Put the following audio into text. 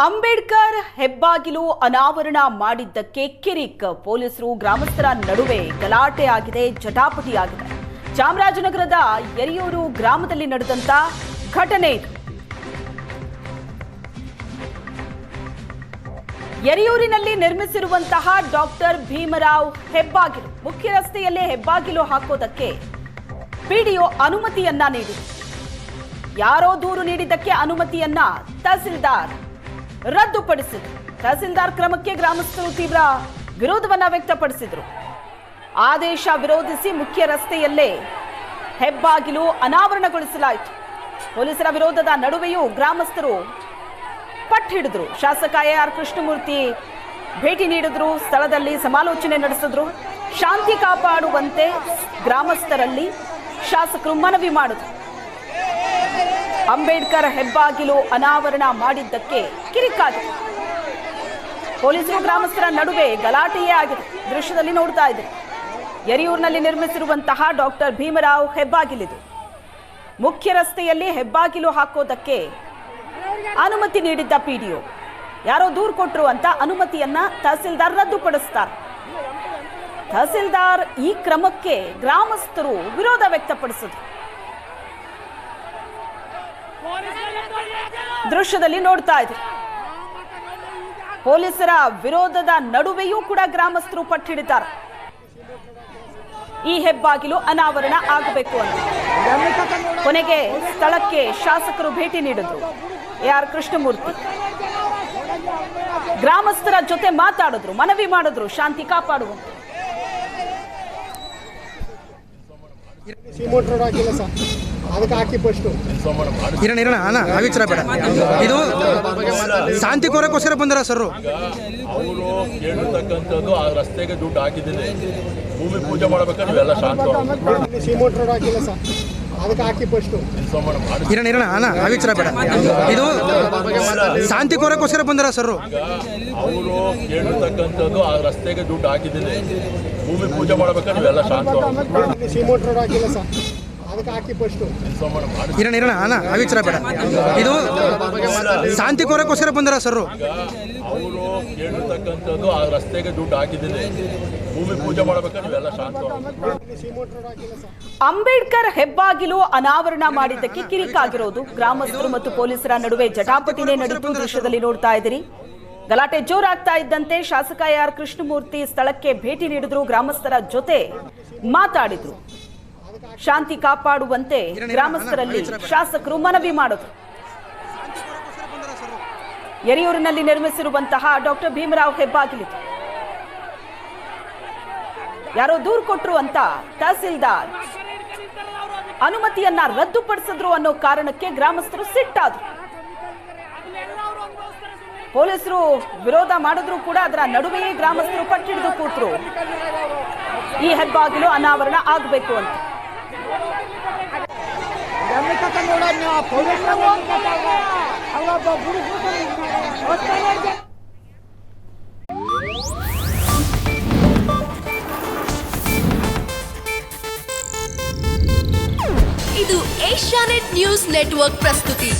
ಅಂಬೇಡ್ಕರ್ ಹೆಬ್ಬಾಗಿಲು ಅನಾವರಣ ಮಾಡಿದ್ದಕ್ಕೆ ಕಿರಿಕ್. ಪೊಲೀಸರು ಗ್ರಾಮಸ್ಥರ ನಡುವೆ ಗಲಾಟೆ ಆಗಿದೆ, ಜಟಾಪಟಿ ಆಗಿದೆ. ಚಾಮರಾಜನಗರದ ಯರಿಯೂರು ಗ್ರಾಮದಲ್ಲಿ ನಡೆದಂತ ಘಟನೆ ಇದು. ಯರಿಯೂರಿನಲ್ಲಿ ನಿರ್ಮಿಸಿರುವಂತಹ ಡಾಕ್ಟರ್ ಭೀಮರಾವ್ ಹೆಬ್ಬಾಗಿಲು ಮುಖ್ಯ ರಸ್ತೆಯಲ್ಲೇ ಹೆಬ್ಬಾಗಿಲು ಹಾಕೋದಕ್ಕೆ ಪಿಡಿಒ ಅನುಮತಿಯನ್ನ ನೀಡಿದೆ. ಯಾರೋ ದೂರು ನೀಡಿದ್ದಕ್ಕೆ ಅನುಮತಿಯನ್ನ ತಹಸೀಲ್ದಾರ್ ರದ್ದುಪಡಿಸಿದ್ರು. ತಹಸೀಲ್ದಾರ್ ಕ್ರಮಕ್ಕೆ ಗ್ರಾಮಸ್ಥರು ತೀವ್ರ ವಿರೋಧವನ್ನ ವ್ಯಕ್ತಪಡಿಸಿದ್ರು. ಆದೇಶ ವಿರೋಧಿಸಿ ಮುಖ್ಯ ರಸ್ತೆಯಲ್ಲೇ ಹೆಬ್ಬಾಗಿಲು ಅನಾವರಣಗೊಳಿಸಲಾಯಿತು. ಪೊಲೀಸರ ವಿರೋಧದ ನಡುವೆಯೂ ಗ್ರಾಮಸ್ಥರು ಪಟ್ಟು ಹಿಡಿದ್ರು. ಶಾಸಕ ಎಆರ್ ಕೃಷ್ಣಮೂರ್ತಿ ಭೇಟಿ ನೀಡಿದ್ರು, ಸ್ಥಳದಲ್ಲಿ ಸಮಾಲೋಚನೆ ನಡೆಸಿದ್ರು. ಶಾಂತಿ ಕಾಪಾಡುವಂತೆ ಗ್ರಾಮಸ್ಥರಲ್ಲಿ ಶಾಸಕರು ಮನವಿ ಮಾಡಿದ್ರು. ಅಂಬೇಡ್ಕರ್ ಹೆಬ್ಬಾಗಿಲು ಅನಾವರಣ ಮಾಡಿದ್ದಕ್ಕೆ ಕಿರಿಕಾಗಿದೆ. ಪೊಲೀಸರು ಗ್ರಾಮಸ್ಥರ ನಡುವೆ ಗಲಾಟೆಯೇ ಆಗಿದೆ. ದೃಶ್ಯದಲ್ಲಿ ನೋಡ್ತಾ ಇದ್ದಾರೆ. ಯರಿಯೂರಿನಲ್ಲಿ ನಿರ್ಮಿಸಿರುವಂತಹ ಡಾಕ್ಟರ್ ಭೀಮರಾವ್ ಹೆಬ್ಬಾಗಿಲಿದು. ಮುಖ್ಯ ರಸ್ತೆಯಲ್ಲಿ ಹೆಬ್ಬಾಗಿಲು ಹಾಕೋದಕ್ಕೆ ಅನುಮತಿ ನೀಡಿದ್ದ ಪಿಡಿಒ ಯಾರೋ ದೂರು ಕೊಟ್ಟರು ಅಂತ ಅನುಮತಿಯನ್ನ ತಹಸೀಲ್ದಾರ್ ರದ್ದುಪಡಿಸ್ತಾರೆ. ತಹಸೀಲ್ದಾರ್ ಈ ಕ್ರಮಕ್ಕೆ ಗ್ರಾಮಸ್ಥರು ವಿರೋಧ ವ್ಯಕ್ತಪಡಿಸಿದ್ರು. ದೃಶ್ಯದಲ್ಲಿ ನೋಡ್ತಾ ಇದ್ದಾರೆ. ಪೊಲೀಸರ ವಿರೋಧದ ನಡುವೆಯೂ ಕೂಡ ಗ್ರಾಮಸ್ಥರು ಪಟ್ಟಿಡಿದ್ದಾರೆ. ಈ ಹೆಬ್ಬಾಗಿಲು ಅನಾವರಣ ಆಗಬೇಕು ಅಂತ. ಕೊನೆಗೆ ಸ್ಥಳಕ್ಕೆ ಶಾಸಕರು ಭೇಟಿ ನೀಡಿದ್ರು. ಎಆರ್ ಕೃಷ್ಣಮೂರ್ತಿ ಗ್ರಾಮಸ್ಥರ ಜೊತೆ ಮಾತಾಡಿದ್ರು, ಮನವಿ ಮಾಡಿದ್ರು ಶಾಂತಿ ಕಾಪಾಡುವಂತೆ. ಅದಕ್ಕೆ ಹಾಕಿ ಫಸ್ಟ್ ಇರೋಣ ಅಣ್ಣ ಆವಿಚಾರ ಬೇಡ. ಇದು ಶಾಂತಿ ಕೋರಕ್ಕೋಸ್ಕರ ಬಂದಾರ ಸರ್. ಅವರು ಕೇಳಿರ್ತಕ್ಕಂಥದ್ದು ಆ ರಸ್ತೆಗೆ ದುಡ್ಡು ಹಾಕಿದ್ದೀನಿ, ಭೂಮಿ ಪೂಜೆ ಮಾಡ್ಬೇಕಾದ್ರೆ ನೀವೆಲ್ಲ ಶಾಂತ. ಸಿಮೆಂಟ್ ರೋಡ್ ಹಾಕಿಲ್ಲ ಸರ್, ಅದಕ್ಕೆ ಹಾಕಿ ಫಸ್ಟ್ ಇರೋಣ ಅಣ್ಣ ಆವಿಚಾರ ಬೇಡ. ಇದು ಶಾಂತಿ ಕೋರಕ್ಕೋಸ್ಕರ ಬಂದಾರ ಸರ್. ಅವರು ಕೇಳಿರ್ತಕ್ಕಂಥದ್ದು ಆ ರಸ್ತೆಗೆ ದುಡ್ಡು ಹಾಕಿದ್ದೀನಿ, ಭೂಮಿ ಪೂಜೆ ಮಾಡ್ಬೇಕಾದ್ರೆ ನೀವೆಲ್ಲ ಶಾಂತ. ಸಿಮೆಂಟ್ ರೋಡ್ ಹಾಕಿಲ್ಲ ಸರ್, ಅದಕ್ಕೆ ಹಾಕಿ ಫಸ್ಟ್ ಇರೋಣ ಅಣ್ಣ ಆವಿಚಾರ ಬೇಡ. ಇದು ಶಾಂತಿ ಕೋರಕ್ಕೋಸ್ಕರ ಬಂದಾರ ಸರ್. ಅವರು ಕೇಳಿರ್ತಕ್ಕಂಥದ್ದು ಆ ರಸ್ತೆಗೆ ದುಡ್ಡು ಹಾಕಿದ್ದೀನಿ, ಭೂಮಿ ಪೂಜೆ ಮಾಡ್ಬೇಕಾದ್ರೆ ನೀವೆಲ್ಲ ಶಾಂತ. ಅಂಬೇಡ್ಕರ್ ಹೆಬ್ಬಾಗಿಲು ಅನಾವರಣ ಮಾಡಿದ್ದಕ್ಕೆ ಕಿರಿಕಾಗಿರೋದು. ಗ್ರಾಮಸ್ಥರು ಮತ್ತು ಪೊಲೀಸರ ನಡುವೆ ಜಟಾಪಟಿನೇ ನಡೆದು ದೃಶ್ಯದಲ್ಲಿ ನೋಡ್ತಾ ಇದ್ದೀರಿ. ಗಲಾಟೆ ಜೋರಾಗ್ತಾ ಇದ್ದಂತೆ ಶಾಸಕ ಎಆರ್ ಕೃಷ್ಣಮೂರ್ತಿ ಸ್ಥಳಕ್ಕೆ ಭೇಟಿ ನೀಡಿದ್ರು, ಗ್ರಾಮಸ್ಥರ ಜೊತೆ ಮಾತಾಡಿದ್ರು. ಶಾಂತಿ ಕಾಪಾಡುವಂತೆ ಗ್ರಾಮಸ್ಥರಲ್ಲಿ ಶಾಸಕರು ಮನವಿ ಮಾಡಿದ್ರು. ಯರಿಯೂರಿನಲ್ಲಿ ನಿರ್ಮಿಸಿರುವಂತಹ ಡಾಕ್ಟರ್ ಭೀಮರಾವ್ ಹೆಬ್ಬಾಗಿಲಿದೆ. ಯಾರೋ ದೂರು ಕೊಟ್ಟರು ಅಂತ ತಹಸೀಲ್ದಾರ್ ಅನುಮತಿಯನ್ನ ರದ್ದುಪಡಿಸಿದ್ರು ಅನ್ನೋ ಕಾರಣಕ್ಕೆ ಗ್ರಾಮಸ್ಥರು ಸಿಟ್ಟಾದ್ರು. ಪೊಲೀಸರು ವಿರೋಧ ಮಾಡಿದ್ರು ಕೂಡ ಅದರ ನಡುವೆಯೇ ಗ್ರಾಮಸ್ಥರು ಪಟ್ಟಿಡಿದು ಕೂತರು. ಈ ಹೆಬ್ಬಾಗಿಲು ಅನಾವರಣ ಆಗಬೇಕು ಅಂತ. ಇದು ಏಷ್ಯಾನೆಟ್ ನ್ಯೂಸ್ ನೆಟ್ವರ್ಕ್ ಪ್ರಸ್ತುತಿ.